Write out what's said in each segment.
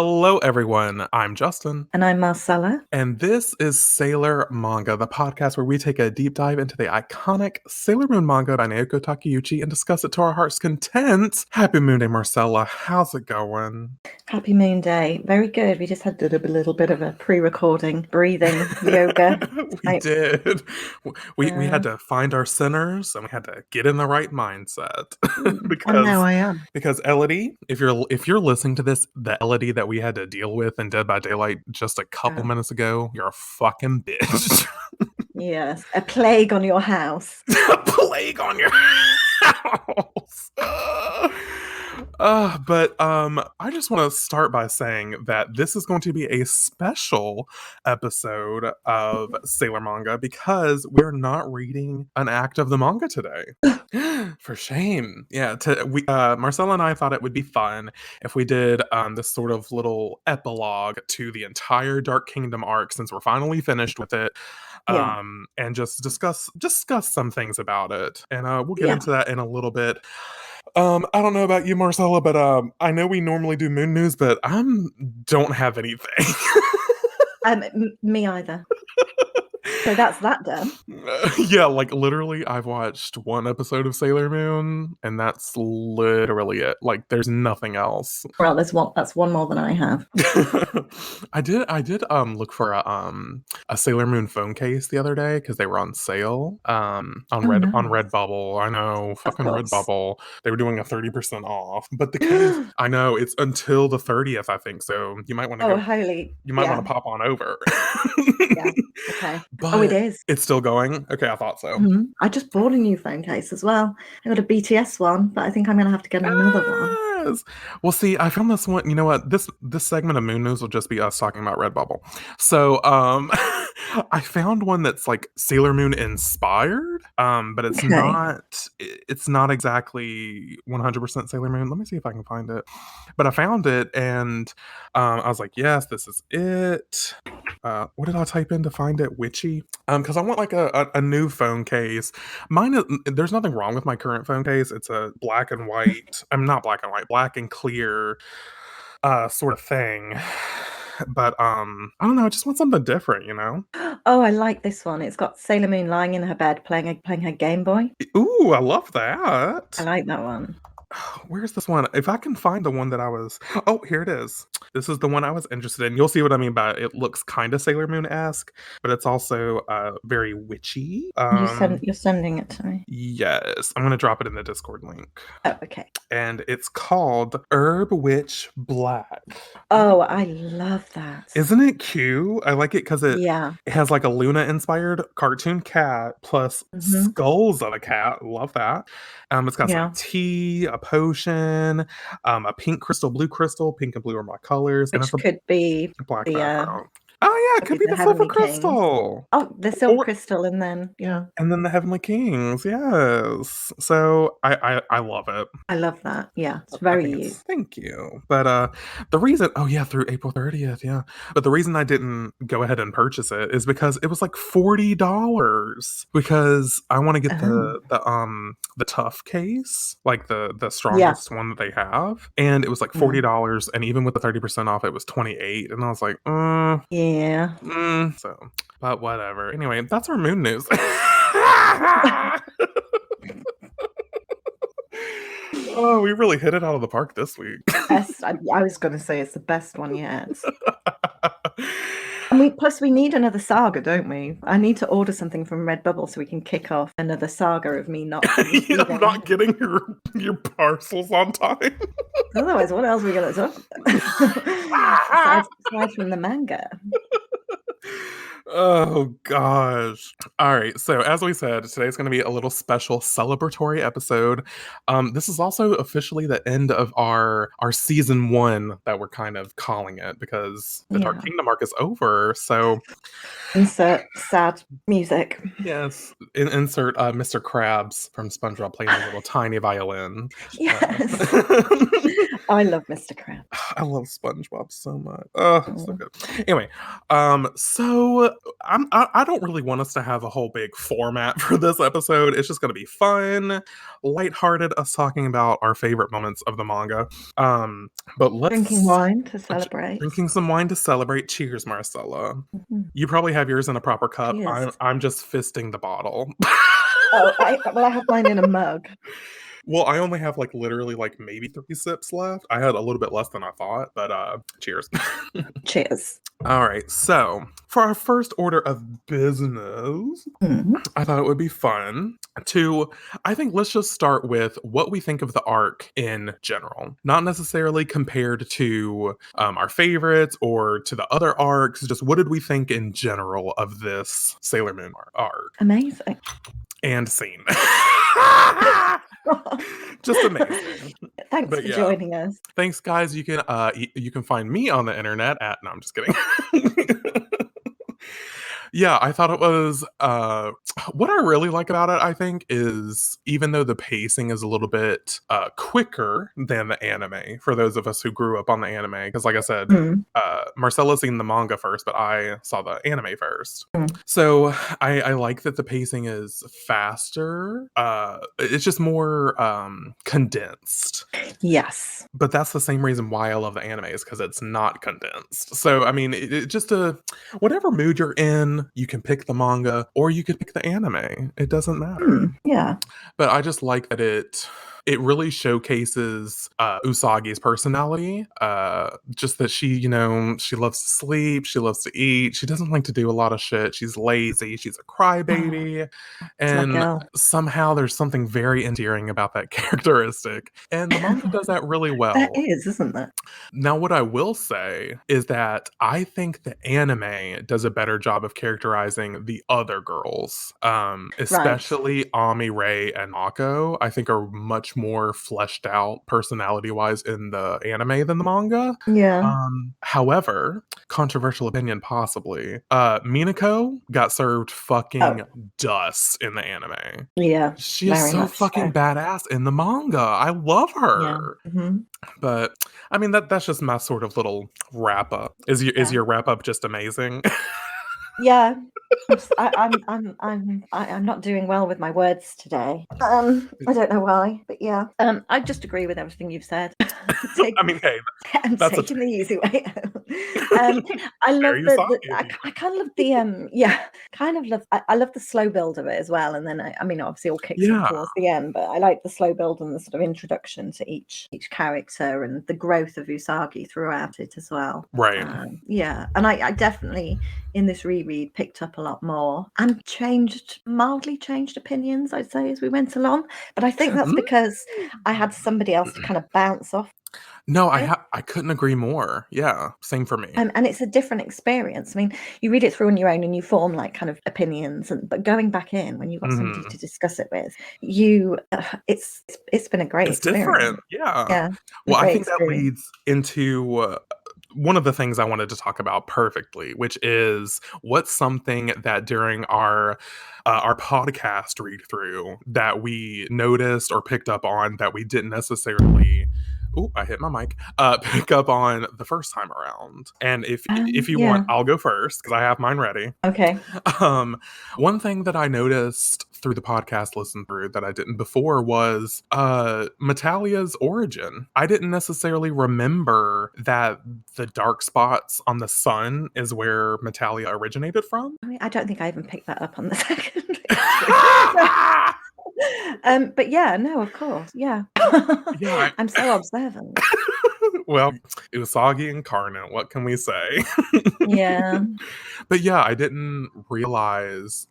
Hello, everyone. I'm Justin. And I'm Marcella. And this is Sailor Manga, the podcast where we take a deep dive into the iconic Sailor Moon manga by Naoko Takeuchi and discuss it to our heart's content. Happy Moon Day, Marcella. How's it going? Happy Moon Day. Very good. We just had a little bit of a pre-recording breathing yoga. We did. We had to find our centers and we had to get in the right mindset. And now I am. Because Elodie, if you're listening to this, the Elodie that we had to deal with in Dead by Daylight just a couple minutes ago, you're a fucking bitch. Yes, a plague on your house. A plague on your house. But I just want to start by saying that this is going to be a special episode of Sailor Manga because we're not reading an act of the manga today. For shame. Yeah, Marcella and I thought it would be fun if we did this sort of little epilogue to the entire Dark Kingdom arc since we're finally finished with it. And just discuss some things about it. And we'll get into that in a little bit. I don't know about you, Marcella, but I know we normally do moon news, but I don't have anything. Me either. So that's that done. Yeah, like literally I've watched one episode of Sailor Moon and that's literally it. Like there's nothing else. Well, that's one more than I have. I did look for a Sailor Moon phone case the other day because they were on sale on Redbubble. I know, fucking Redbubble. They were doing a 30% off. But the case, I know it's until the 30th, I think. So you might want to want to pop on over. Yeah. Okay. But it is. It's still going? Okay, I thought so. Mm-hmm. I just bought a new phone case as well. I got a BTS one, but I think I'm going to have to get another one. Well, see, I found this one. You know what? This segment of Moon News will just be us talking about Redbubble. So, I found one that's like Sailor Moon inspired, but it's not. It's not exactly 100% Sailor Moon. Let me see if I can find it. But I found it, and I was like, yes, this is it. What did I type in to find it? Witchy? Because I want like a new phone case. Mine is, there's nothing wrong with my current phone case. It's a black and white. I'm not black and white, black and clear sort of thing. But I don't know, I just want something different, you know? Oh, I like this one. It's got Sailor Moon lying in her bed playing her Game Boy. Ooh, I love that. I like that one. Where's this one? If I can find the one that I was... Oh, here it is. This is the one I was interested in. You'll see what I mean by it looks kind of Sailor Moon-esque, but it's also very witchy. You're sending it to me? Yes. I'm going to drop it in the Discord link. Oh, okay. And it's called Herb Witch Black. Oh, I love that. Isn't it cute? I like it because it has like a Luna-inspired cartoon cat plus skulls of a cat. Love that. It's got some tea, a potion, a pink crystal, blue crystal. Pink and blue are my colors. Which could be black background. Oh yeah, it could be the Silver Crystal. Oh, the Silver Crystal, and then and then the Heavenly Kings. Yes. So I love it. I love that. Yeah, it's very you. Thank you. But the reason, through April 30th, But the reason I didn't go ahead and purchase it is because it was like $40. Because I want to get the tough case, like the strongest one that they have, and it was like $40, and even with the 30% off, it was $28, and I was like, yeah. So, but whatever. Anyway, that's our moon news. Oh, we really hit it out of the park this week. Best, I was going to say it's the best one yet. And plus we need another saga, don't we? I need to order something from Redbubble so we can kick off another saga of me not not getting your parcels on time. Otherwise, what else are we going to talk aside from the manga? Oh gosh. All right, so as we said, today's going to be a little special celebratory episode. This is also officially the end of our season 1 that we're kind of calling it, because the Dark Kingdom arc is over. So insert sad music. Yes, insert Mr. Krabs from SpongeBob playing a little tiny violin. Yes. I love Mr. Krabs. I love SpongeBob so much. Oh, so Mm. good. Anyway, so I don't really want us to have a whole big format for this episode. It's just going to be fun, lighthearted, us talking about our favorite moments of the manga. But Drinking let's wine to celebrate. drinking some wine to celebrate. Cheers, Marcella. Mhm. You probably have yours in a proper cup. Cheers. I'm just fisting the bottle. Oh, I have mine in a mug. Well, I only have like literally like maybe 3 sips left. I had a little bit less than I thought, but cheers. Cheers. All right, so for our first order of business, I thought it would be fun to, I think let's just start with what we think of the arc in general. Not necessarily compared to our favorites or to the other arcs, just what did we think in general of this Sailor Moon arc? Amazing. And scene. Just amazing. Thanks But for yeah. joining us. Thanks, guys. You can find me on the internet at, no, I'm just kidding. Yeah, I thought it was what I really like about it, I think, is even though the pacing is a little bit quicker than the anime, for those of us who grew up on the anime, because like I said, Marcella's seen the manga first, but I saw the anime first. So I like that the pacing is faster. It's just more condensed. Yes. But that's the same reason why I love the anime, is because it's not condensed. So I mean, it just whatever mood you're in, you can pick the manga or you could pick the anime. It doesn't matter. Yeah. But I just like that it really showcases Usagi's personality. Just that she, she loves to sleep, she loves to eat, she doesn't like to do a lot of shit. She's lazy, she's a crybaby, and somehow there's something very endearing about that characteristic. And the manga does that really well. That is, isn't it? Now, what I will say is that I think the anime does a better job of characterizing the other girls, especially Ami, Rei, and Mako. I think are much more fleshed out personality-wise in the anime than the manga. Yeah. However, controversial opinion possibly, Minako got served fucking dust in the anime. Yeah. She is so fucking badass in the manga. I love her. Yeah. But I mean that's just my sort of little wrap up. Is your wrap up just amazing? Yeah. I'm not doing well with my words today. I don't know why, but yeah. I just agree with everything you've said. I mean, hey, I'm taking the easy way out. I love I kind of love the I love the slow build of it as well. And then I mean, obviously, it all kicks up towards the end, but I like the slow build and the sort of introduction to each character and the growth of Usagi throughout it as well. Right. Yeah, and I definitely in this reread picked up a lot more and mildly changed opinions, I'd say, as we went along. But I think that's because I had somebody else to kind of bounce off. No, I couldn't agree more. Yeah, same for me. And it's a different experience. I mean, you read it through on your own and you form like kind of opinions, but going back in when you've got somebody to discuss it with, it's been a great experience. Different. Yeah. Well, I think that leads into one of the things I wanted to talk about perfectly, which is what's something that during our podcast read through that we noticed or picked up on that we didn't necessarily I hit my mic. Pick up on the first time around. And if you want, I'll go first because I have mine ready. Okay. One thing that I noticed through the podcast listen through that I didn't before was Metalia's origin. I didn't necessarily remember that the dark spots on the sun is where Metalia originated from. I mean, I don't think I even picked that up on the second. But yeah, no, of course, yeah. I'm so observant. Well, Usagi incarnate, what can we say? Yeah. But yeah, I didn't realize.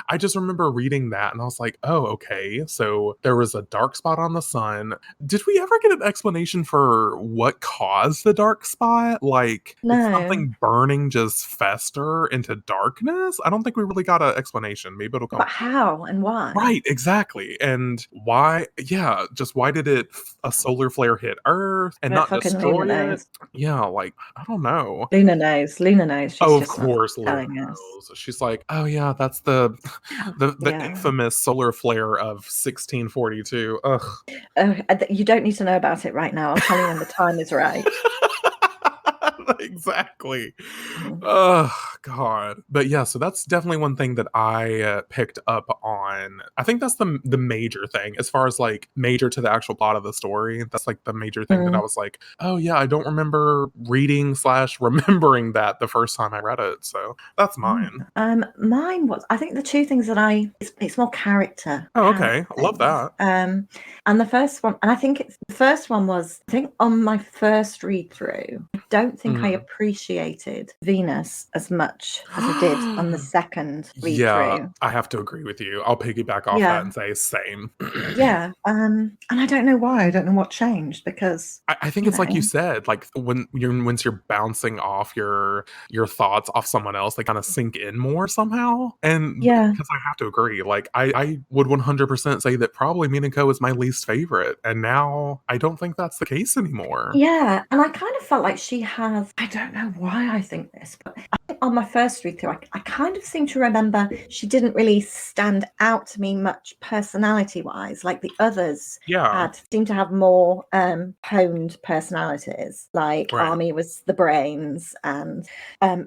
I just remember reading that and I was like, oh, okay. So there was a dark spot on the sun. Did we ever get an explanation for what caused the dark spot? Like, did something burning just fester into darkness? I don't think we really got an explanation. Maybe it'll come. But how and why? Right, exactly. And why? Yeah, just why did a solar flare hit Earth? And not fucking Luna destroy it. knows. Yeah, like, I don't know. Luna knows. Luna knows. Oh, She's of just not course Luna telling us. knows. She's like, "Oh, yeah, that's the the Yeah. infamous solar flare of 1642." Ugh. Oh, you don't need to know about it right now. I'll tell you when the time is right. Exactly. Mhm. Oh God. But yeah, so that's definitely one thing that I picked up on. I think that's the major thing as far as like major to the actual plot of the story. That's like the major thing that I was like, oh yeah, I don't remember reading / remembering that the first time I read it. So that's mine. Mine was, I think the two things that it's more character. Oh, okay. I love things. that. And the first one, and I think the first one was, I think on my first read through, I don't think I appreciated Venus as much as I did on the second read Yeah, through. I have to agree with you. I'll piggyback off that Yeah. and say same. Yeah. And I don't know why. I don't know what changed because I think it's like you said, like once you're bouncing off your thoughts off someone else, they kind of sink in more somehow. And because I have to agree, like I would 100% say that probably Minako is my least favorite, and now I don't think that's the case anymore. Yeah, and I kind of felt like she has, I don't know why I think this, but I think on my first read through, I kind of seem to remember she didn't really stand out to me much personality wise. Like the others seemed to have more honed personalities. Like Army was the brains, and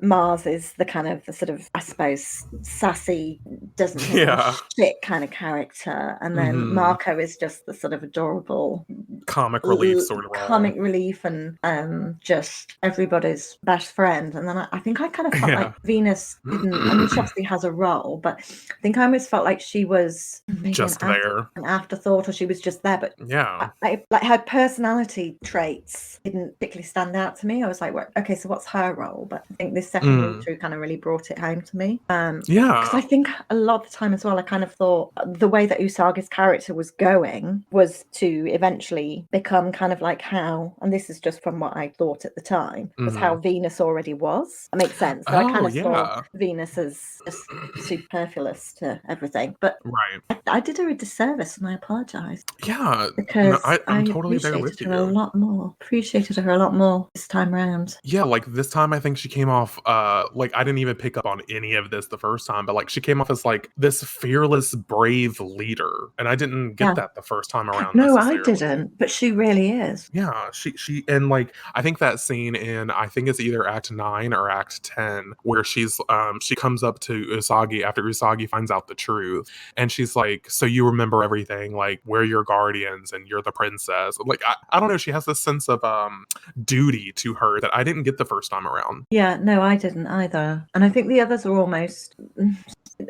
Mars is the kind of the sort of, I suppose, sassy, doesn't take any shit kind of character. And then Marco is just the sort of adorable comic relief sort of role. Comic relief and just everybody's best friend. And then I think I kind of felt like Venus didn't, I mean, she obviously has a role, but I think I almost felt like she was maybe just there, an afterthought, or she was just there. But like her personality traits didn't particularly stand out to me. I was like, well, okay, so what's her role? But I think this second read through kind of really brought it home to me. Because I think a lot of the time as well, I kind of thought the way that Usagi's character was going was to eventually become kind of like how, and this is just from what I thought at the time, was how Venus already was. That makes sense. So I kind of saw Venus as just superfluous to everything. But I did her a disservice, and I apologize. Yeah, because I'm totally there with you. Appreciated her a lot more this time around. Yeah, like this time I think she came off like I didn't even pick up on any of this the first time, but like she came off as like this fearless, brave leader, and I didn't get that the first time around. No, I didn't, but she really is. Yeah, she and like I think that scene in, I think it's either Act 9 or Act 10, where she's she comes up to Usagi after Usagi finds out the truth, and she's like, so you remember everything, like we're your guardians and you're the princess. Like I don't know, she has this sense of duty to her that I didn't get the first time around. Yeah, no, I didn't either. And I think the others are almost,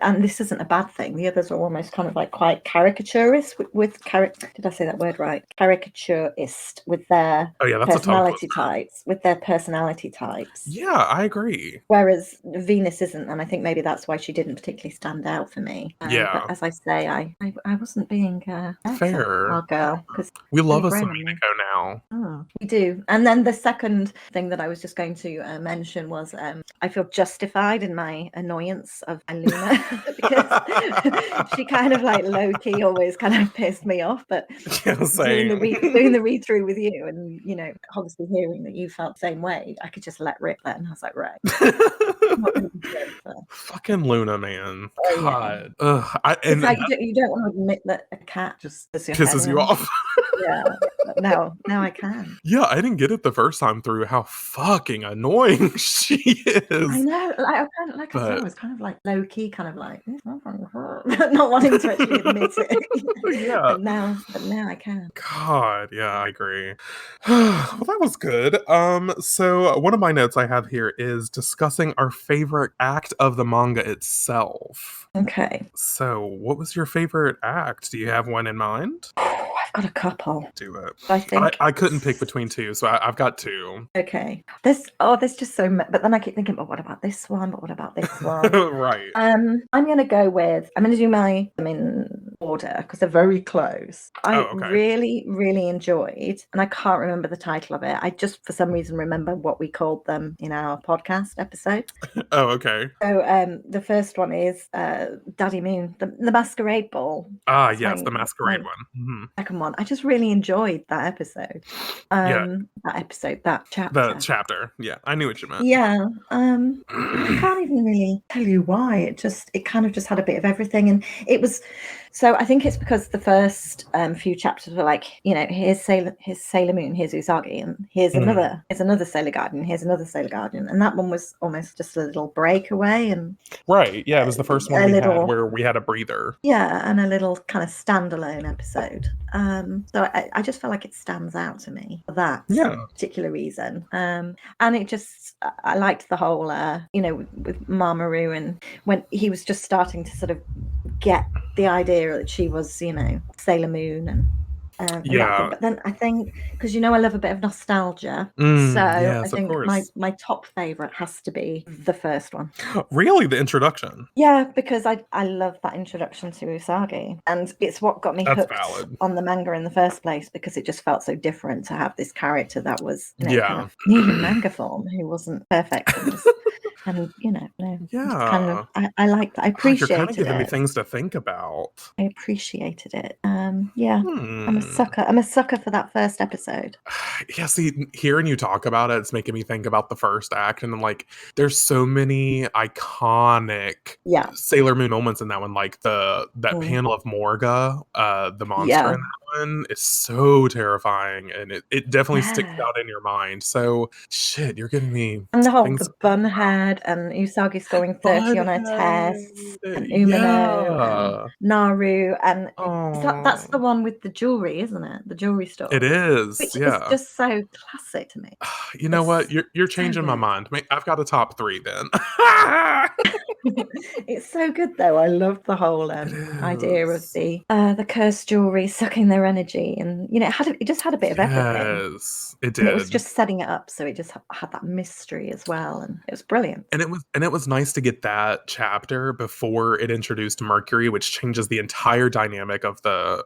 and this isn't a bad thing, the others are almost kind of like quite caricaturist did I say that word right? Caricaturist with their personality types. Yeah, I agree. Whereas Venus isn't, and I think maybe that's why she didn't particularly stand out for me. But as I say, I wasn't being fair, our girl, because we love us some Minako now. Oh, we do. And then the second thing that I was just going to mention was I feel justified in my annoyance of Luna because she kind of like low-key always kind of pissed me off, but doing the read through with you, and you know, obviously hearing that you felt the same way, I could just let rip then. I was like, right. Fucking Luna, man. God. It's like you don't want to admit that a cat just pisses you off. Yeah. Now I can. Yeah, I didn't get it the first time through how fucking annoying she is. I know. Like I said, I was kind of like low key, kind of like not wanting to actually admit it. Yeah. But now I can. God, yeah, I agree. Well, that was good. So one of my notes I have here is discussing our favorite act of the manga itself. Okay. So what was your favorite act? Do you have one in mind? I've got a couple. Do it. I think I couldn't pick between two, so I've got two. Okay. There's just so much, but then I keep thinking, but what about this one? But what about this one? Right. I'm gonna go with. I'm gonna do my. I mean, order because they're very close. I okay. really, really enjoyed, and I can't remember the title of it. I just, for some reason, remember what we called them in our podcast episode. Oh, okay. So the first one is Daddy Moon, the Masquerade Ball. Ah, yes, the Masquerade one. Mm-hmm. Second one. I just really enjoyed that episode. That chapter. The chapter. Yeah, I knew what you meant. Yeah. I can't even really tell you why. It kind of just had a bit of everything, and it was. So I think it's because the first few chapters were like, here's Sailor Moon, here's Usagi, and here's another Sailor Guardian, here's another Sailor Guardian, and that one was almost just a little breakaway, and right, yeah, it was the first one we had where we had a breather. Yeah, and a little kind of standalone episode. So I just felt like it stands out to me for that particular reason. And it just, I liked the whole, with Mamoru, and when he was just starting to sort of get the idea that she was, Sailor Moon and but then I think, because I love a bit of nostalgia, so I think my top favorite has to be the first one. Really, the introduction? Yeah, because I love that introduction to Usagi, and it's what got me hooked on the manga in the first place, because it just felt so different to have this character that was kind of new in manga form, who wasn't perfect and kind of I liked that. I appreciated you're kind of giving me things to think about. I appreciated it. I'm a sucker for that first episode. Yeah, see, hearing you talk about it, it's making me think about the first act, and I'm like, there's so many iconic Sailor Moon moments in that one, like that panel of Morga, the monster in that one is so terrifying, and it definitely sticks out in your mind. So shit, you're giving me and the bun head, and Usagi's scoring 30 on her tests, and Umino and Naru, and that's the one with the jewelry, isn't it? The jewelry store. It is, which is just so classic to me. You know what? You're changing my mind. I've got a top 3 then. It's so good though. I love the whole idea of the cursed jewelry sucking their energy, and it just had a bit of everything. Yes, it did. And it was just setting it up, so it just had that mystery as well, and it was brilliant. And it was nice to get that chapter before it introduced Mercury, which changes the entire dynamic of the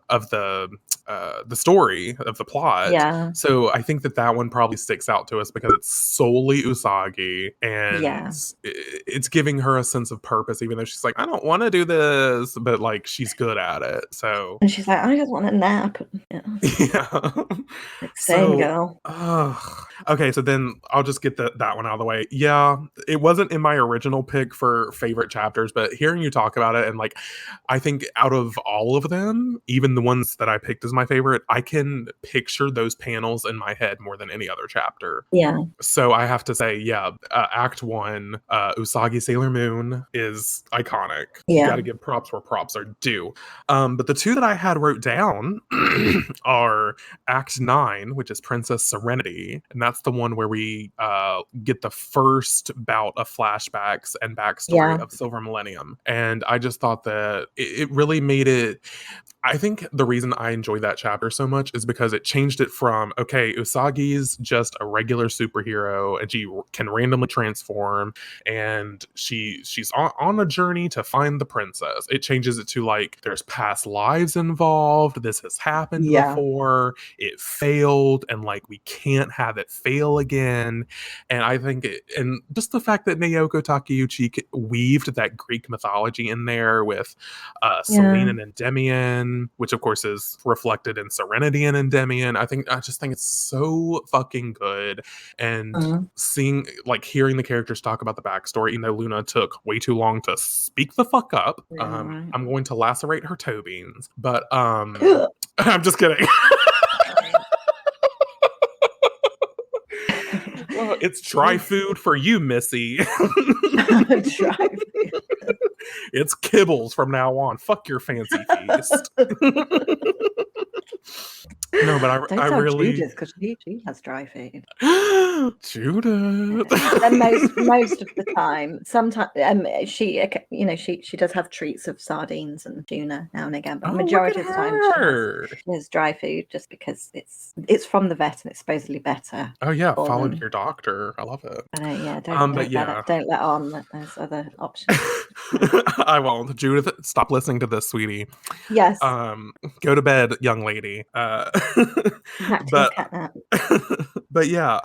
story, of the plot. Yeah. So I think that one probably sticks out to us because it's solely Usagi, and it's giving her a sense of purpose, even though she's like, I don't want to do this, but like she's good at it. So and she's like, I just want a nap. Yeah. Same girl. Okay, so then I'll just get that one out of the way. Yeah, it wasn't in my original pick for favorite chapters, but hearing you talk about it, and like, I think out of all of them, even the ones that I picked as my favorite, I can picture those panels in my head more than any other chapter. Yeah. So I have to say, Act 1, Usagi Sailor Moon is iconic. Yeah. You gotta give props where props are due. But the 2 that I had wrote down are Act 9, which is Princess Serenity, and that's the one where we get the first bout of flashbacks and backstory of Silver Millennium. And I just thought that it really made it. I think the reason I enjoyed that chapter so much is because it changed it from, okay, Usagi's just a regular superhero and she can randomly transform, and she's on a journey to find the princess. It changes it to like, there's past lives involved, this has happened before, it failed, and like we can't have it fail again. And I think and just the fact that Naoko Takeuchi weaved that Greek mythology in there with Selene and Endymion, which of course is reflected in Serenity and Endymion. I just think it's so fucking good. And hearing the characters talk about the backstory, Luna took way too long to speak the fuck up. I'm going to lacerate her toe beans, but I'm just kidding. Well, it's dry food for you, Missy. Dry food. It's kibbles from now on. Fuck your fancy feast. No, but Don't I tell really Judith because she has dry feed. Judith. And most of the time, sometimes she she does have treats of sardines and tuna now and again, but Oh, look at majority of the time her. she has dry food just because it's from the vet and it's supposedly better. Oh yeah, for followed them. your doctor. I love it. Don't let on that there's other options. I won't. Judith, stop listening to this, sweetie. Yes. Go to bed, young lady. Back to your catnap. But yeah,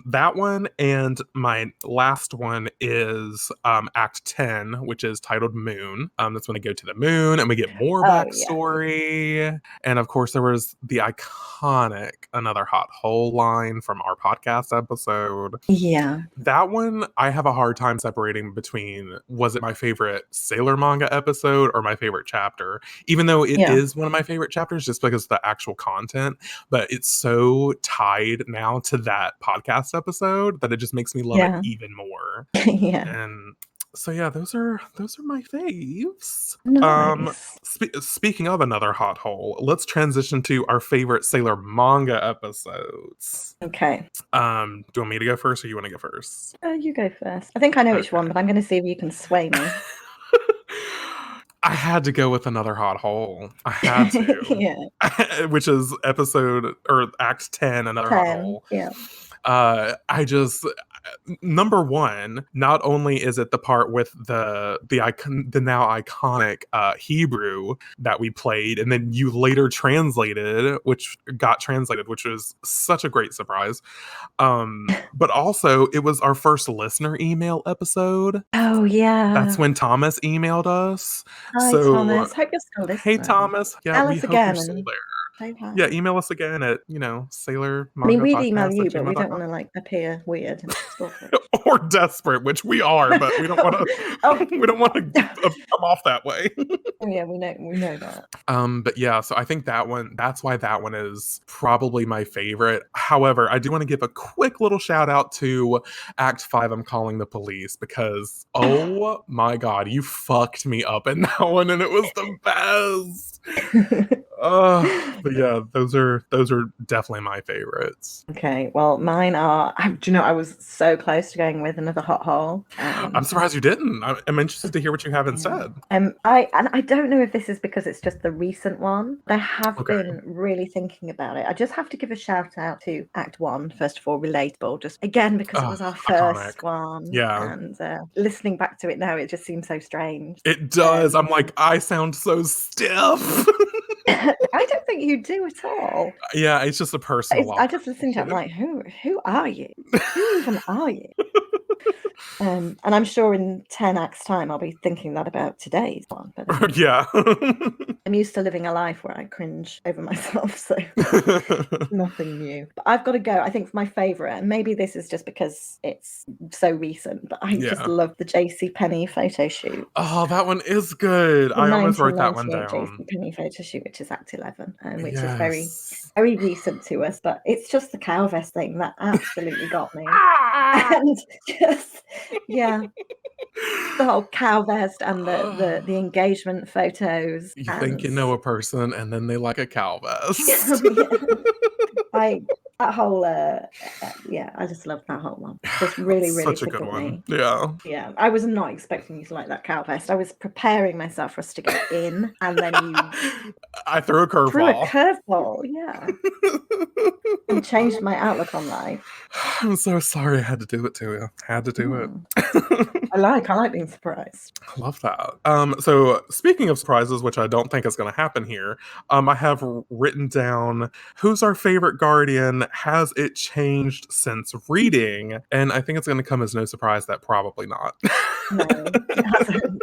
that one, and my last one is Act 10, which is titled Moon. That's when they go to the moon and we get more backstory. Yeah. And of course, there was the iconic Another Hot Hole line from our podcast episode. Yeah. That one, I have a hard time separating between, was it my favorite Sailor manga episode or my favorite chapter? Even though it is one of my favorite chapters just because of the actual content, but it's so tied now to that podcast episode that it just makes me love it even more. And so yeah, those are my faves. Nice. Speaking of Another Hot Hole, let's transition to our favorite Sailor manga episodes. Okay. Do you want me to go first or you want to go first? You go first. I think I know which one, but I'm going to see if you can sway me. I had to go with Another Hot Hole. I had to. Which is episode or Act 10, Another Hot Hole. Yeah. I just, number one, not only is it the part with the now iconic Hebrew that we played, and then you later translated, which was such a great surprise. But also, it was our first listener email episode. Oh yeah, that's when Thomas emailed us. Hi Thomas, hope you're still listening. Hey Thomas, yeah, we hope you're still there. Hi. Yeah, email us again at Sailor Manga. I mean, we'd email you, but we don't want to appear weird or desperate, which we are, but we don't want to. We don't want to come off that way. Yeah, we know that. But yeah, so I think that one. That's why that one is probably my favorite. However, I do want to give a quick little shout out to Act 5. I'm calling the police because oh my god, you fucked me up in that one, and it was the best. But yeah, those are definitely my favorites. Okay, well, mine are. Do you know, I was so close to going with Another Hot Hole. I'm surprised you didn't. I'm interested to hear what you have instead. I don't know if this is because it's just the recent one. I have been really thinking about it. I just have to give a shout out to Act 1 first of all, relatable. Just again because it was our first one. Yeah, and listening back to it now, it just seems so strange. It does. I'm like, I sound so stiff. I don't think you do at all. Yeah, it's just a personal. I just listen to it. I'm like, who are you? Who even are you? And I'm sure in 10 acts time I'll be thinking that about today's one. But yeah, I'm used to living a life where I cringe over myself, so nothing new. But I've got to go. I think for my favourite, and maybe this is just because it's so recent, but I just love the JC Penney photo shoot. Oh, that one is good. I almost wrote that one down. JC Penney photo shoot, which is Act 11, and which is very, very recent to us. But it's just the cow vest thing that absolutely got me, and just the whole cow vest and the engagement photos. You think you know a person, and then they like a cow vest. That whole I just love that whole one. Just really such a good one. Yeah, I was not expecting you to like that cow vest. I was preparing myself for us to get in, and then I threw a curveball. Yeah, and changed my outlook on life. I'm so sorry I had to do it to you. Had to do it. I like being surprised. I love that. So speaking of surprises, which I don't think is going to happen here, I have written down who's our favorite guardian. Has it changed since reading? And I think it's going to come as no surprise that probably not. No, it hasn't.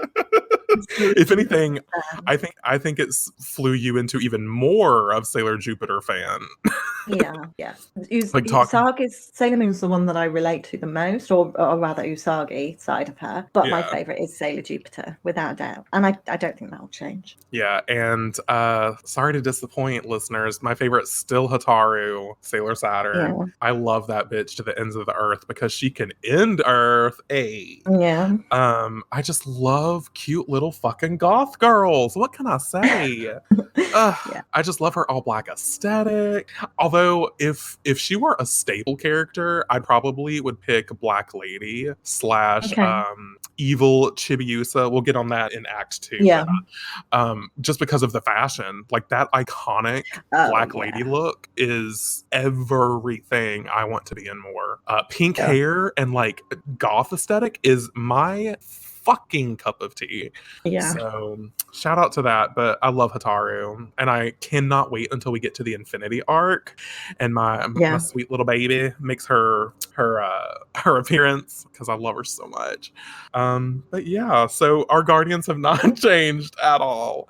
If anything, I think it flew you into even more of Sailor Jupiter fan. Yeah. Like talking. Usagi's Sailor Moon's the one that I relate to the most, or rather Usagi side of her. But my Yeah. favorite is Sailor Jupiter, without a doubt. And I don't think that'll change. Yeah, and sorry to disappoint listeners, my favorite's still Hataru, Sailor Saturn. Yeah. I love that bitch to the ends of the earth because she can end Earth. Yeah. I just love cute little fucking goth girls. What can I say? Yeah. I just love her all black aesthetic. Although if she were a stable character, I probably would pick Black Lady slash Okay. evil Chibiusa. We'll get on that in Act 2. Yeah. But just because of the fashion, like that iconic Black Lady look is everything I want to be in more. Pink hair and like goth aesthetic is my fucking cup of tea. Yeah. So shout out to that. But I love Hataru, and I cannot wait until we get to the Infinity arc, and my sweet little baby makes her appearance because I love her so much. But yeah, so our guardians have not changed at all.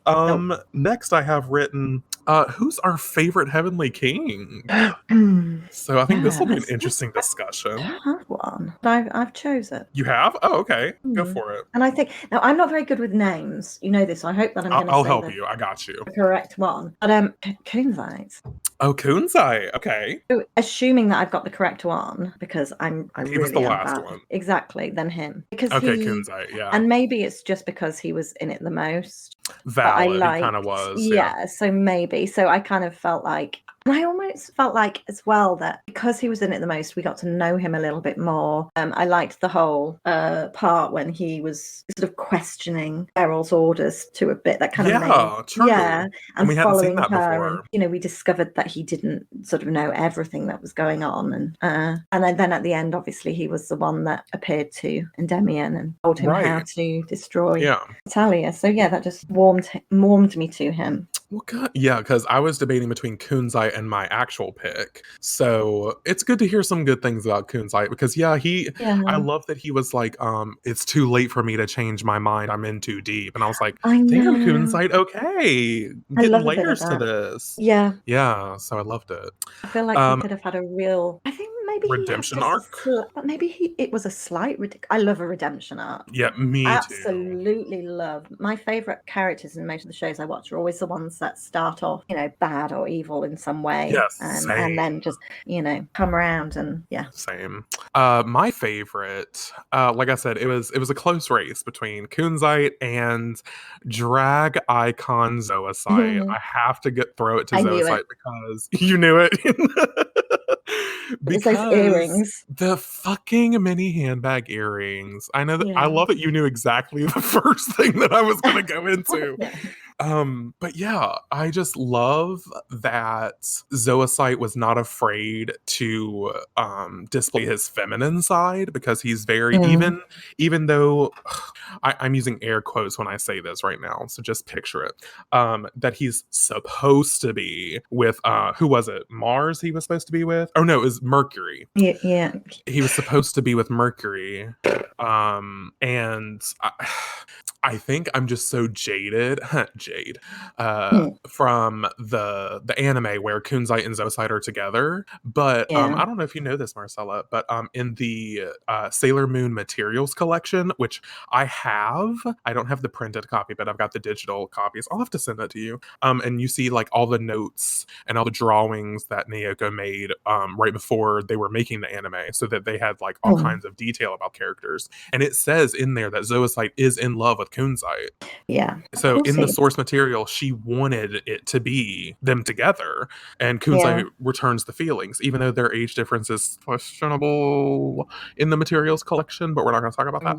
Next I have written who's our favorite heavenly king? So I think this will be an interesting discussion. Tough one. I've chosen. You have? Oh, okay. Go for it. And I think now I'm not very good with names. You know this. So I hope that I'm going to. I'll help you. I got you. The correct one. But Kunzite. Oh, Kunzite. Okay. So, assuming that I've got the correct one, because he really was the last one. Exactly. Then him. Because Kunzite. Yeah. And maybe it's just because he was in it the most. Valid. He kind of was. Yeah. So maybe. So I kind of felt like. And I almost felt like as well that because he was in it the most, we got to know him a little bit more. I liked the whole part when he was sort of questioning Beryl's orders to a bit. That kind of true. Yeah, and we hadn't seen that before. And, you know, we discovered that he didn't sort of know everything that was going on, and then at the end, obviously, he was the one that appeared to Endymion and told him how to destroy Italia. So yeah, that just warmed me to him. Well, good. Yeah, because I was debating between Kunzite and my actual pick. So it's good to hear some good things about Kunzite because I love that he was like, it's too late for me to change my mind. I'm in too deep. And I was like, damn, Kunzite, okay. Getting layers to this. Yeah. Yeah, so I loved it. I feel like he could have had a real, I think maybe redemption arc. It was a slight. I love a redemption arc. Yeah, me too. Absolutely love. My favorite characters in most of the shows I watch are always the ones that start off, you know, bad or evil in some way, and then just, you know, come around and Same. My favorite, like I said, it was a close race between Kunzite and drag icon Zoisite. I have to throw it to Zoisite because you knew it. Because those earrings, the fucking mini handbag earrings. I know that I love that you knew exactly the first thing that I was going to go into. But yeah, I just love that Zoisite was not afraid to display his feminine side because he's very even though I'm using air quotes when I say this right now, so just picture it. That he's supposed to be with who was it? Mars he was supposed to be with? Oh no, it was Mercury. Yeah. He was supposed to be with Mercury. And I think I'm just so jaded from the anime where Kunzite and Zoisite are together. But I don't know if you know this, Marcella, but in the Sailor Moon materials collection, which I don't have the printed copy, but I've got the digital copies. I'll have to send that to you. And you see like all the notes and all the drawings that Naoko made right before they were making the anime, so that they had like all kinds of detail about characters. And it says in there that Zoisite is in love with Kunzite. Yeah. So in the source material, she wanted it to be them together, and Kunzite returns the feelings, even though their age difference is questionable in the materials collection. But we're not going to talk about that.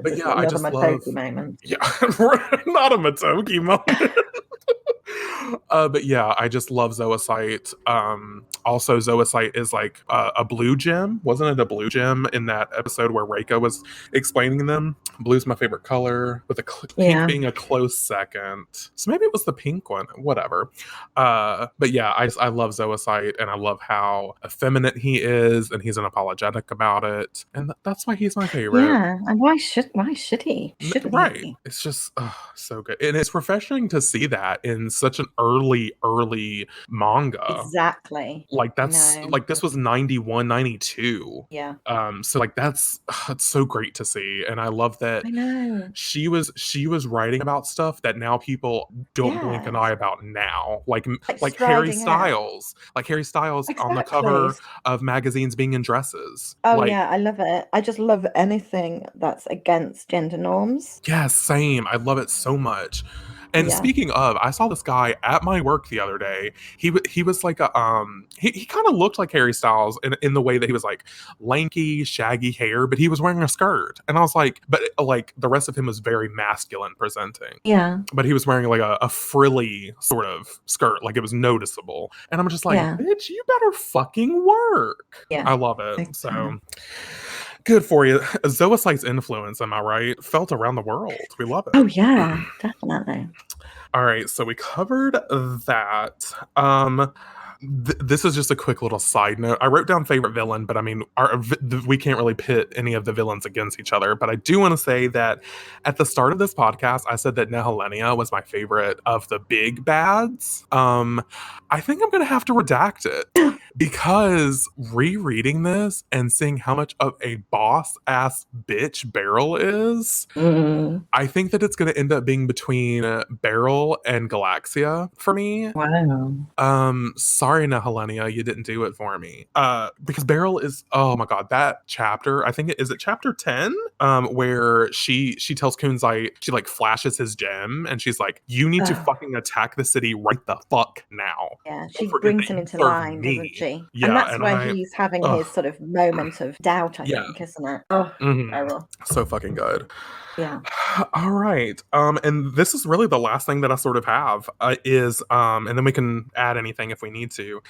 But yeah, I just love. Moment. Yeah, not a Matoki moment. But yeah, I just love Zoisite. Also, Zoisite is like a blue gem. Wasn't it a blue gem in that episode where Reika was explaining them? Blue's my favorite color, with the pink being a close second. So maybe it was the pink one. Whatever. But yeah, I love Zoisite, and I love how effeminate he is, and he's unapologetic about it, and that's why he's my favorite. Yeah, and why should he? Right. It's just so good, and it's refreshing to see that in such an early manga. Exactly. Like I that's know. like this was 91, 92. Yeah. So like that's it's so great to see. And I love that I know. she was writing about stuff that now people don't blink an eye Yes. about now. Like Like Harry striding out. Styles. Like Harry Styles on the Exactly. cover of magazines being in dresses. Oh Like, yeah, I love it. I just love anything that's against gender norms. yeah, same. I love it so much. And Yeah. speaking of, I saw this guy at my work the other day. He was like a he kind of looked like Harry Styles in the way that he was like lanky, shaggy hair, but he was wearing a skirt. And I was like, but like the rest of him was very masculine presenting. Yeah. But he was wearing like a frilly sort of skirt, like it was noticeable. And I'm just like, Yeah. bitch, you better fucking work. Yeah. I love it. Big So time. good for you. Zoocyte's influence, am I right? Felt around the world. We love Oh it. yeah, definitely. All right, so we covered that. This is just a quick little side note. I wrote down favorite villain, but I mean, we can't really pit any of the villains against each other. But I do want to say that at the start of this podcast, I said that Nehelenia was my favorite of the big bads. I think I'm gonna have to redact it because rereading this and seeing how much of a boss ass bitch Beryl is, Mm. I think that it's going to end up being between Beryl and Galaxia for me. Wow. Sorry, Nehelenia, you didn't do it for me. Because Beryl is, oh my god, that chapter. I think is it chapter 10? Where she tells Kunzite, she like flashes his gem, and she's like, "You need to Oh, fucking attack the city right the fuck now. yeah, Don't she forget brings that him you into serve line, doesn't me." she? And Yeah, that's and where he's having his ugh, sort of moment of doubt, I yeah, think, isn't it? Oh, mhm, Beryl. so fucking good. Yeah. All right. And this is really the last thing that I sort of have is and then we can add anything if we need to.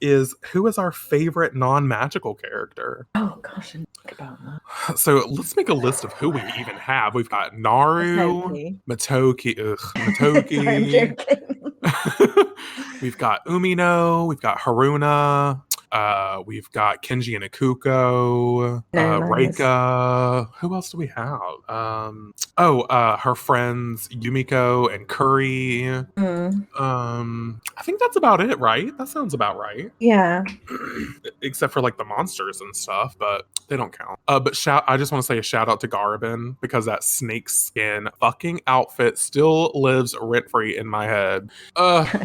Is who is our favorite non-magical character? Oh gosh, I didn't think about So let's make a list of who we even have. We've got that. Naru, Toki. Sorry, I'm Matoki. joking. We've got Umino, we've got Haruna, we've got Kenji and Ikuko, No, mine is. Reika. Who else do we have? Her friends Yumiko and Curry. Mm, I think that's about it, right? That sounds about right. yeah. Except for like the monsters and stuff, but they don't count. But I just want to say a shout out to Garabin because that snake skin fucking outfit still lives rent free in my head.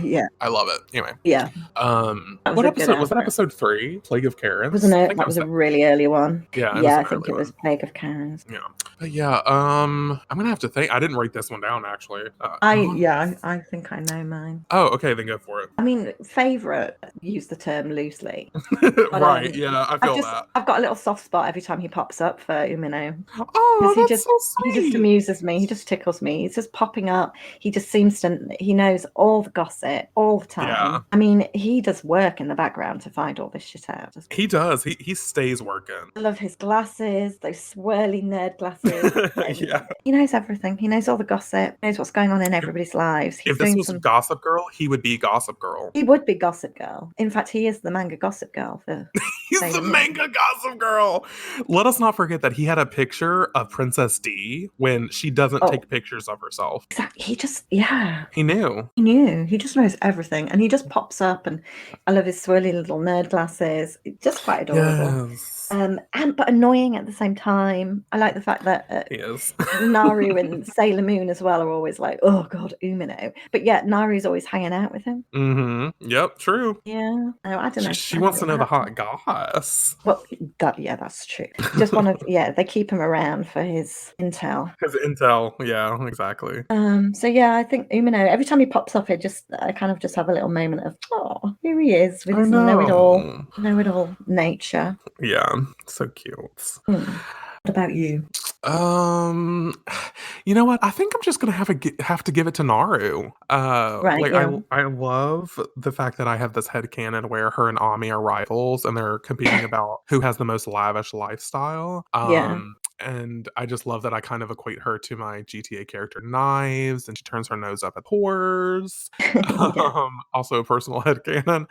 Yeah. I love it. Anyway, Yeah. That was what a good episode was that? outfit. Episode 3, Plague of Wasn't Karens. I it? think that That was was a that. really early one. Yeah, it was Yeah, an I think early it was one. Plague of Karens. Yeah, but yeah. I'm gonna have to think. I didn't write this one down actually. I think I know mine. Oh, okay, then go for it. I mean, favorite, use the term loosely. But Right? Yeah, I feel that. I've got a little soft spot every time he pops up for Umino. Oh, Because that's so he just sweet. amuses me. He just tickles me. He's just popping up. He just seems to he knows all the gossip all the Yeah, time. I mean, he does work in the background to find all this shit out. he does. He stays working. I love his glasses, those swirly nerd glasses. Yeah. He knows everything. He knows all the gossip. He knows what's going on in everybody's lives. He's If this doing was some. Gossip Girl, he would be Gossip Girl. He would be Gossip Girl. In fact, he is the manga Gossip Girl for He's Sailor the Moon. manga Gossip Girl. Let us not forget that he had a picture of Princess D when she doesn't Oh, take pictures of herself. exactly. He just, yeah. He knew. He knew. He just knows everything. And he just pops up, and I love his swirly little nerd glasses. It's just quite adorable. Yes. But annoying at the same time. I like the fact that He is. Naru and Sailor Moon as well are always like, oh god, Umino. But yet Naru's always hanging out with him. Mm-hmm. Yep, true. Yeah. No, I don't know. She I wants to know the happen. hot goss. Well, yeah, that's true. Just want to, yeah, they keep him around for his intel. His intel. Yeah, exactly. So yeah, I think Umino, every time he pops up, I kind of just have a little moment of, oh, here he is with I his know. know-it-all nature. Yeah, so cute. What about you? You know what? I think I'm just gonna have to give it to Naru. Right, Like yeah. I love the fact that I have this headcanon where her and Ami are rivals and they're competing about who has the most lavish lifestyle. Yeah. And I just love that I kind of equate her to my GTA character Knives, and she turns her nose up at whores. Yeah. Also a personal headcanon.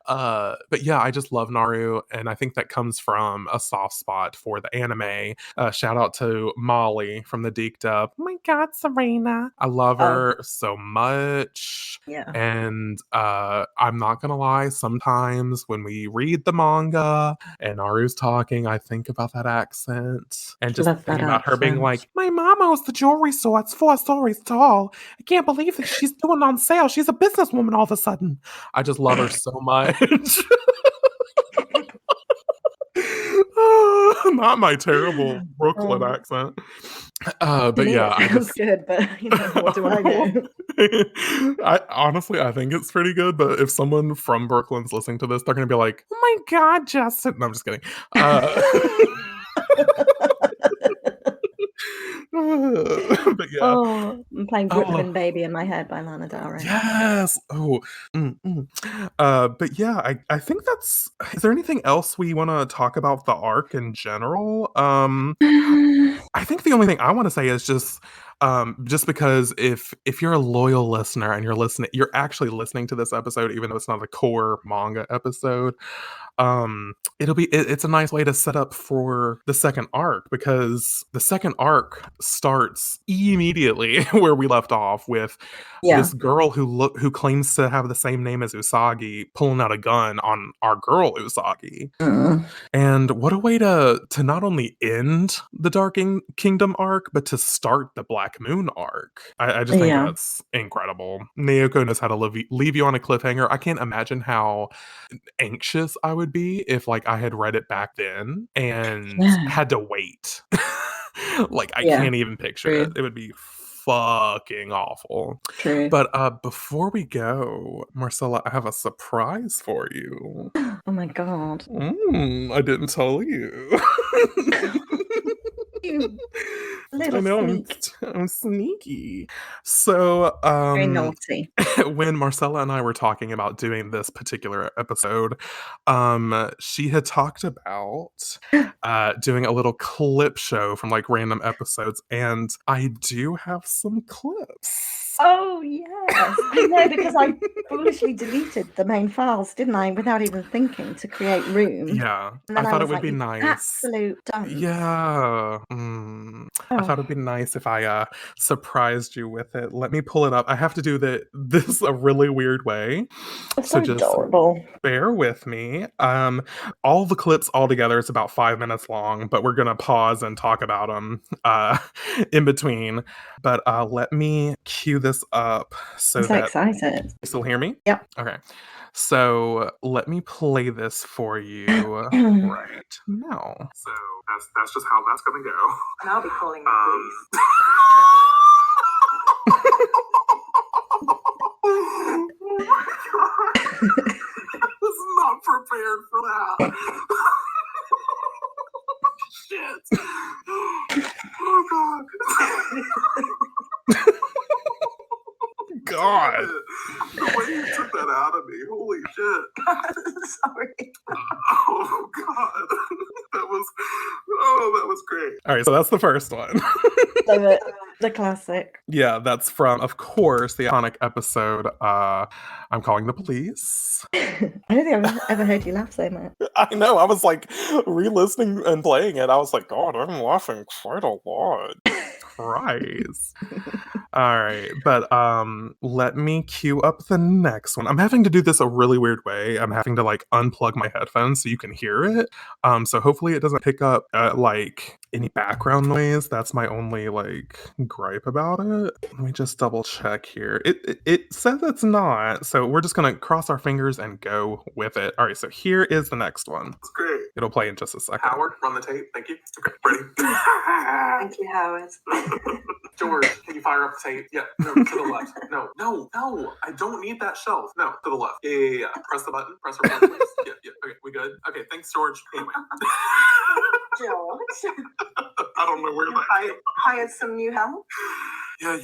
But yeah, I just love Naru, and I think that comes from a soft spot for the anime. Shout out to Molly from the Deeked Up. Oh my god, Serena. I love Oh, her so much. yeah. And I'm not gonna lie, sometimes when we read the manga and Naru's talking, I think about that accent and just Love think that about her being accent. like, my mom owns the jewelry store. It's 4 stories tall. I can't believe that she's doing on sale. She's a businesswoman all of a sudden. I just love her so much. Not my terrible Brooklyn Oh, accent. to But me, yeah, it I sounds just good, but what do I know? I honestly I think it's pretty good, but if someone from Brooklyn's listening to this, they're gonna be like, "Oh my god, Justin!" No, I'm just kidding. But yeah, Oh, I'm playing oh Brooklyn Baby in my head by Lana Del Rey. yes, oh, but yeah, I think that's. Is there anything else we want to talk about the arc in general? I think the only thing I want to say is just because if you're a loyal listener and you're actually listening to this episode, even though it's not a core manga episode, it's a nice way to set up for the second arc, because the second arc starts immediately where we left off with Yeah. this girl who claims to have the same name as Usagi pulling out a gun on our girl Usagi. Mm. And what a way to not only end the Kingdom arc, but to start the Black Moon arc. I just think Yeah. that's incredible. Naoko knows how to leave you on a cliffhanger. I can't imagine how anxious I would be if like I had read it back then and Yeah. had to wait. Like I Yeah. can't even picture it. True. It would be fucking awful. True. But before we go, Marcella, I have a surprise for you. Oh my god. I didn't tell you. You I little know sneak. I'm sneaky. So, Very naughty. when Marcella and I were talking about doing this particular episode, she had talked about doing a little clip show from like random episodes, and I do have some clips. Oh, yes. I know, because I foolishly deleted the main files, didn't I, without even thinking, to create room. Yeah, And I then I thought it was would like, be "You nice. absolute dunce." Yeah. I Oh, thought it'd be nice if I surprised you with it. Let me pull it up. I have to do this a really weird way. it's So so just adorable. bear with me. All the clips all together is about 5 minutes long, but we're gonna pause and talk about them in between. But let me cue this up I'm so so that excited. you still hear me. Yep. Okay. So let me play this for you right now. So that's just how that's gonna go. And I'll be calling the police. Oh my god! I was not prepared for that. Shit! Oh god! God! The way you took that out of me, holy shit! Sorry. Oh god! That was great. All right, so that's the first one. Love it. The classic. Yeah, that's from, of course, the iconic episode, I'm Calling the Police. I don't think I've ever heard you laugh so much. I know, I was like, re-listening and playing it, I was like, God, I'm laughing quite a lot. Christ. All right, but let me cue up the next one. I'm having to do this a really weird way. I'm having to like unplug my headphones so you can hear it. So hopefully it doesn't pick up like any background noise. That's my only like gripe about it. Let me just double check here. It says it's not, so we're just gonna cross our fingers and go with it. All right, so here is the next one. It's great. It'll play in just a second. Howard, run the tape. Thank you. Okay, ready? Thank you, Howard. George, can you fire up the tape? Yeah, no, to the left. No, I don't need that shelf. No, to the left. Yeah. Press the button. Press record, please. Yeah. Okay, we good? Okay, thanks, George. Anyway. George. I don't know where that hired some new help. Yeah,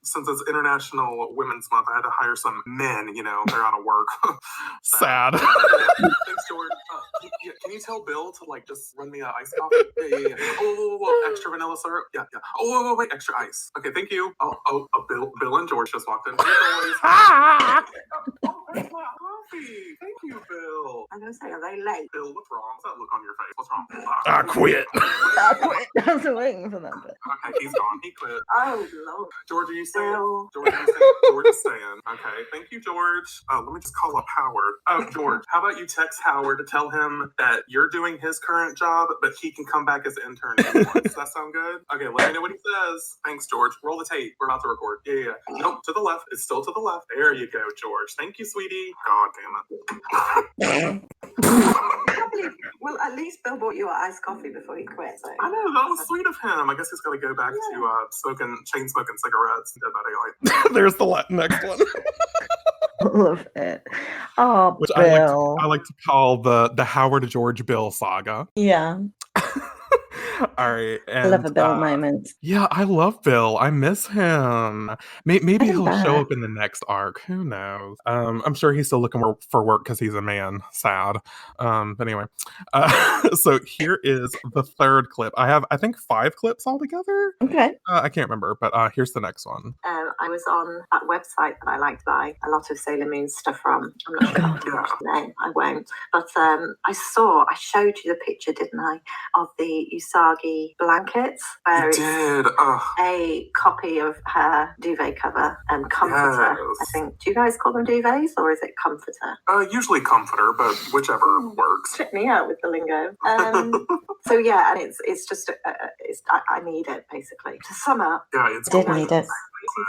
since it's International Women's Month, I had to hire some men, they're out of work. Sad. Thanks, George. Can you tell Bill to, just run me an iced coffee? Yeah. Oh, extra vanilla syrup? Yeah. Oh, wait, extra ice. Okay, thank you. Bill and George just walked in. Hey, boys. That's my coffee. Thank you, Bill. I'm going to say, are they late? Bill, what's wrong? What's that look on your face? What's wrong? I quit. I quit. I was waiting for that bit. Okay, he's gone. He quit. Oh, Lord. George, are you staying? George is staying. Okay, thank you, George. Let me just call up Howard. Oh, George, how about you text Howard to tell him that you're doing his current job, but he can come back as an intern if he wants. Does that sound good? Okay, let me know what he says. Thanks, George. Roll the tape. We're about to record. Yeah. Nope, to the left. It's still to the left. There you go, George. Thank you, sweetie. God damn it. Well, at least Bill bought you an iced coffee before he quit. So. I know, that was sweet of him. I guess he's got to go back to chain smoking cigarettes. There's the next one. Love it. Oh, which Bill. I like to call the Howard George Bill saga. Yeah. All right. And, I love a Bill moment. Yeah, I love Bill. I miss him. Maybe he'll show up in the next arc. Who knows? I'm sure he's still looking for work because he's a man. Sad. But anyway. So here is the third clip. I have, I think, 5 clips altogether. Okay. I can't remember, but here's the next one. I was on that website that I like to buy a lot of Sailor Moon stuff from. I'm not sure the name. I won't. But I showed you the picture, didn't I, of the Usagi blankets, where it's a copy of her duvet cover and comforter. Yes. I think. Do you guys call them duvets or is it comforter? Usually comforter, but whichever works. Trick me out with the lingo. So yeah, and it's just I need it basically. To sum up, did need it.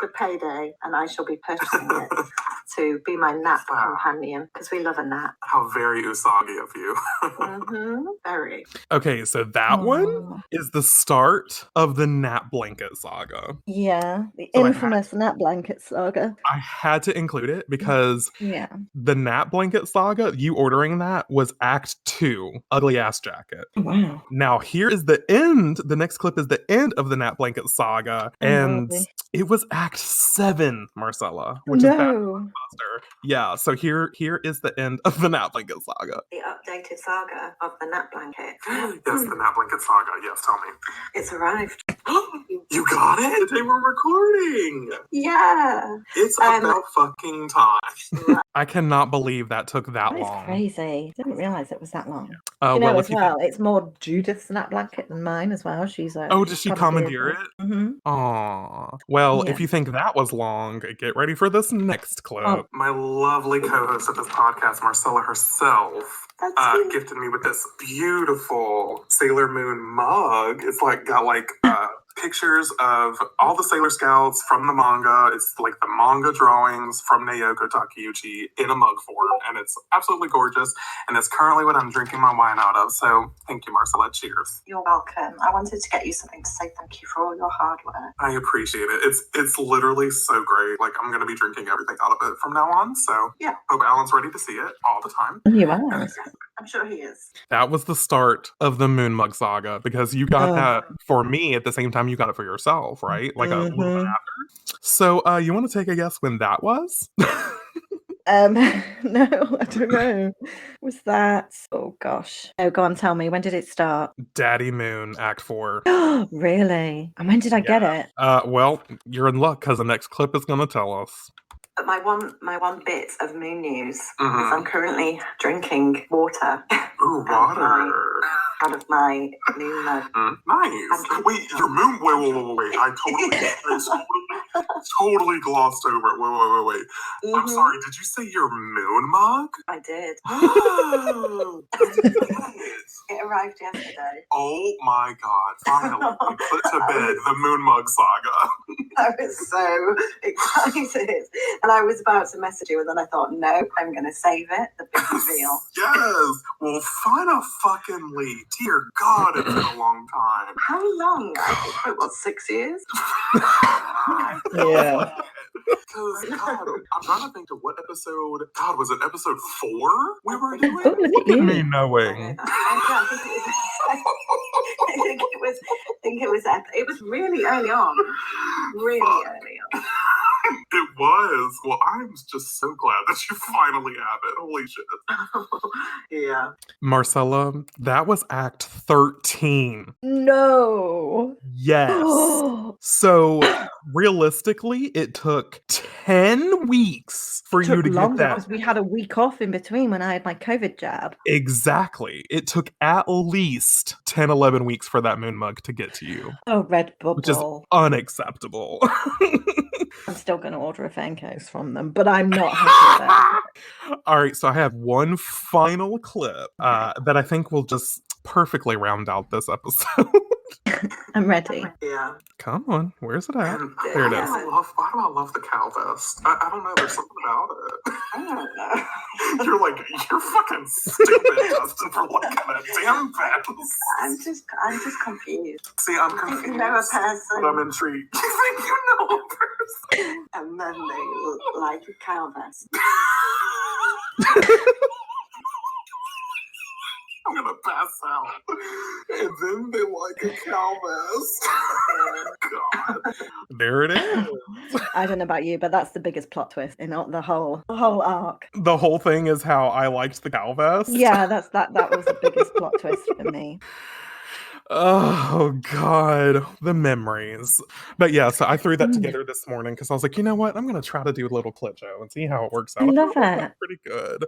For payday, and I shall be purchasing it to be my nap companion because we love a nap. How very Usagi of you. Very. Okay, so that one is the start of the nap blanket saga. Yeah, the infamous nap blanket saga. I had to include it because the nap blanket saga, you ordering that was Act 2, Ugly Ass Jacket. Wow. Now here is the end. The next clip is the end of the nap blanket saga, and it was Act 7, Marcella, which is that. Yeah, so here is the end of the nap blanket saga. The updated saga of the nap blanket. Yes, the nap blanket saga. Yes, tell me. It's arrived. You got it? Today we're recording. Yeah. It's about fucking time. I cannot believe that took that long. That's crazy. Didn't realize it was that long. It's more Judith's nap blanket than mine as well. She's does she commandeer it? Mm-hmm. Aw. Well, if you think that was long, get ready for this next clip. My lovely co-host of this podcast, Marcella herself, gifted me with this beautiful Sailor Moon mug. It's got pictures of all the Sailor Scouts from the manga. It's like the manga drawings from Naoko Takeuchi in a mug form, and it's absolutely gorgeous, and it's currently what I'm drinking my wine out of, so thank you, Marcella. Cheers. You're welcome. I wanted to get you something to say thank you for all your hard work. I appreciate it. It's literally so great. I'm going to be drinking everything out of it from now on, so yeah. Hope Alan's ready to see it all the time. You are. I'm sure he is. That was the start of the Moon Mug saga, because you got that for me at the same time you got it for yourself, right? A little bit after. So you want to take a guess when that was? No, I don't know. Was that? Oh gosh. Oh, go on, tell me. When did it start? Daddy Moon, Act 4. Really? And when did I get it? Well, you're in luck because the next clip is going to tell us. But my one bit of Moon news is I'm currently drinking water. Ooh, water. Out of my Moon mug. Nice. Wait, your Moon. Wait. I totally glossed over it. Wait. I'm sorry. Did you say your Moon mug? I did. Oh, it arrived yesterday. Oh my God! Finally, put to bed the Moon mug saga. I was so excited, and I was about to message you, and then I thought, no, I'm going to save it. The big reveal. Yes. Well, finally. Dear God, it's been a long time. How long? I think it was 6 years. Yeah. Because, God, I'm trying to think of what episode. God, was it episode 4 we were doing? Look at me knowing. think it was really early on. Really early on. It was. Well, I'm just so glad that you finally have it. Holy shit. Yeah. Marcella, that was Act 13. No. Yes. So realistically, it took 10 weeks for you to get that. Because we had a week off in between when I had my COVID jab. Exactly. It took at least 10, 11 weeks for that moon mug to get to you. Oh, Redbubble. Which is unacceptable. I'm still going to order a fan case from them, but I'm not happy with that. All right, so I have one final clip that I think will just perfectly round out this episode. I'm ready. Yeah. Come on, where's it at? There it is. Why do I love the cow vest? I don't know, there's something about it. I don't know. You're fucking stupid, Justin, for liking that damn vest. I'm just confused. See, I'm confused. You know a person. But I'm intrigued. You think you know a person? And then they look like a cow vest. I'm gonna pass out. And then they like a cow vest. Oh, God. There it is. I don't know about you, but that's the biggest plot twist in the whole arc. The whole thing is how I liked the cow vest? Yeah, that was the biggest plot twist for me. Oh, God. The memories. But yeah, so I threw that together this morning because I was like, you know what? I'm going to try to do a little clip show and see how it works out. I love it. Pretty good.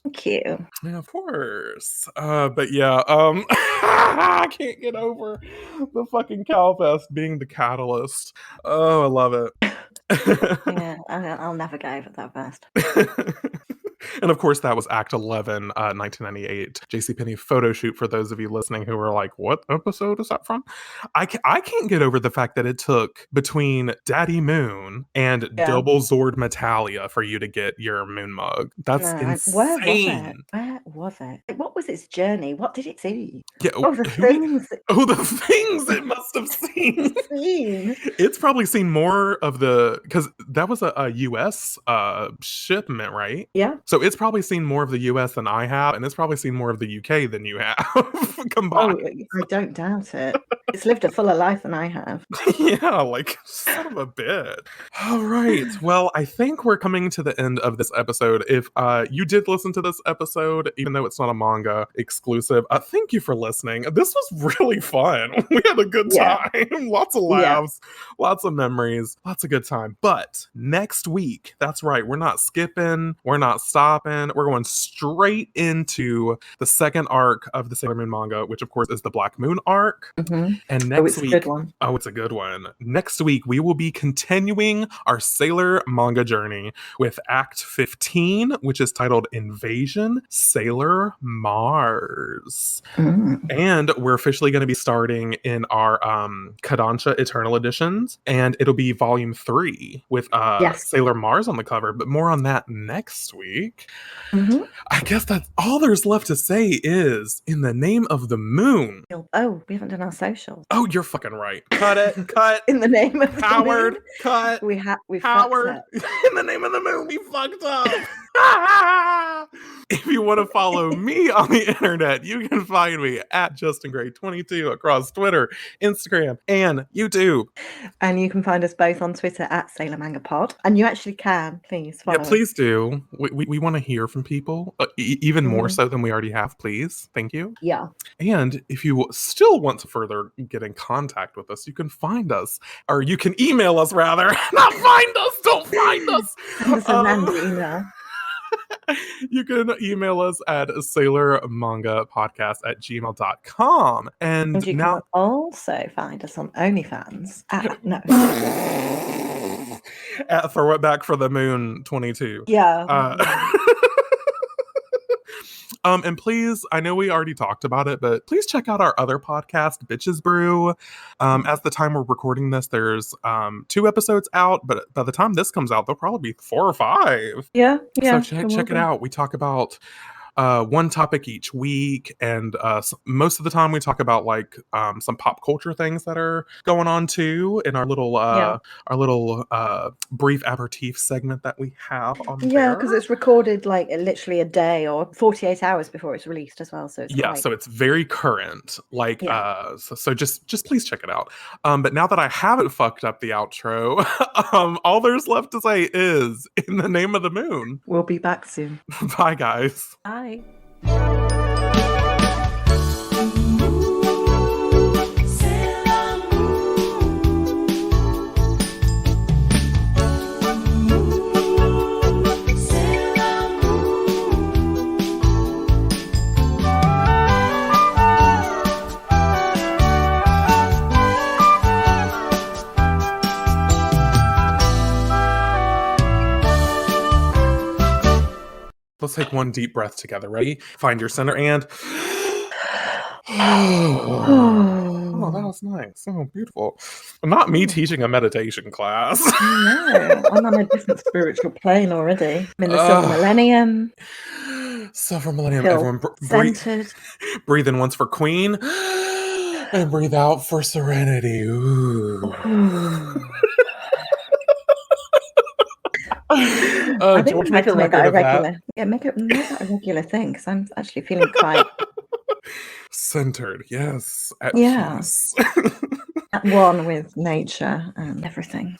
Thank you. Yeah, of course. But yeah, I can't get over the fucking cow vest being the catalyst. Oh, I love it. Yeah, I'll never get over that vest. And of course, that was Act 11, 1998, JCPenney photo shoot for those of you listening who are like, what episode is that from? I can't get over the fact that it took between Daddy Moon and Double Zord Metalia for you to get your moon mug. That's insane. Where was it? What was its journey? What did it see? Yeah, the things. The things it must have seen. It's probably seen more of because that was a U.S. shipment, right? Yeah. So it's probably seen more of the US than I have, and it's probably seen more of the UK than you have combined. Oh, I don't doubt it. It's lived a fuller life than I have. Yeah, like, son of a bit. All right. Well, I think we're coming to the end of this episode. If you did listen to this episode, even though it's not a manga exclusive, thank you for listening. This was really fun. We had a good time. Lots of laughs, lots of memories, lots of good time. But next week, that's right, we're not skipping, we're not stopping. We're going straight into the second arc of the Sailor Moon manga, which of course is the Black Moon arc. Mm-hmm. And next week, a good one. Oh, it's a good one. Next week, we will be continuing our Sailor manga journey with Act 15, which is titled Invasion Sailor Mars. And we're officially going to be starting in our Kodansha Eternal editions, and it'll be volume 3 with Sailor Mars on the cover, but more on that next week. I guess that's all there's left to say is in the name of the moon. Oh, we haven't done our socials. Oh, you're fucking right. Cut it. Cut. In the name of Howard. The moon. Cut. We Howard. In the name of the moon, we fucked up. If you want to follow me on the internet, you can find me at JustinGray22 across Twitter, Instagram, and YouTube. And you can find us both on Twitter at Sailor Manga Pod. And you actually can, please follow us. Please do. We want to hear from people, even more so than we already have, please. Thank you. Yeah. And if you still want to further get in contact with us, you can find us, or you can email us rather. Not find us, don't find us. Send us a random email. You can email us at sailormangapodcast@gmail.com. And you can also find us on OnlyFans at Throw It Back for the Moon 22. Yeah. And please, I know we already talked about it, but please check out our other podcast, Bitches Brew. At the time we're recording this, there's 2 episodes out, but by the time this comes out, there'll probably be 4 or 5. Yeah. So check it out. We talk about one topic each week, and most of the time we talk about like some pop culture things that are going on too in our little brief aperitif segment that we have on there. Yeah, because it's recorded like literally a day or 48 hours before it's released as well. So it's so it's very current. Like so just please check it out. But now that I haven't fucked up the outro, all there's left to say is in the name of the moon. We'll be back soon. Bye guys. Bye. Let's take one deep breath together. Ready? Find your center and... Oh, that was nice. Oh, beautiful. Not me teaching a meditation class. No, I'm on a different spiritual plane already. I'm in the silver millennium. Silver millennium. Everyone breathe in once for Queen and breathe out for Serenity. Ooh. I think we might have to make that a regular. Yeah, make that a regular thing because I'm actually feeling quite centered. Yes, at peace. At one with nature and everything.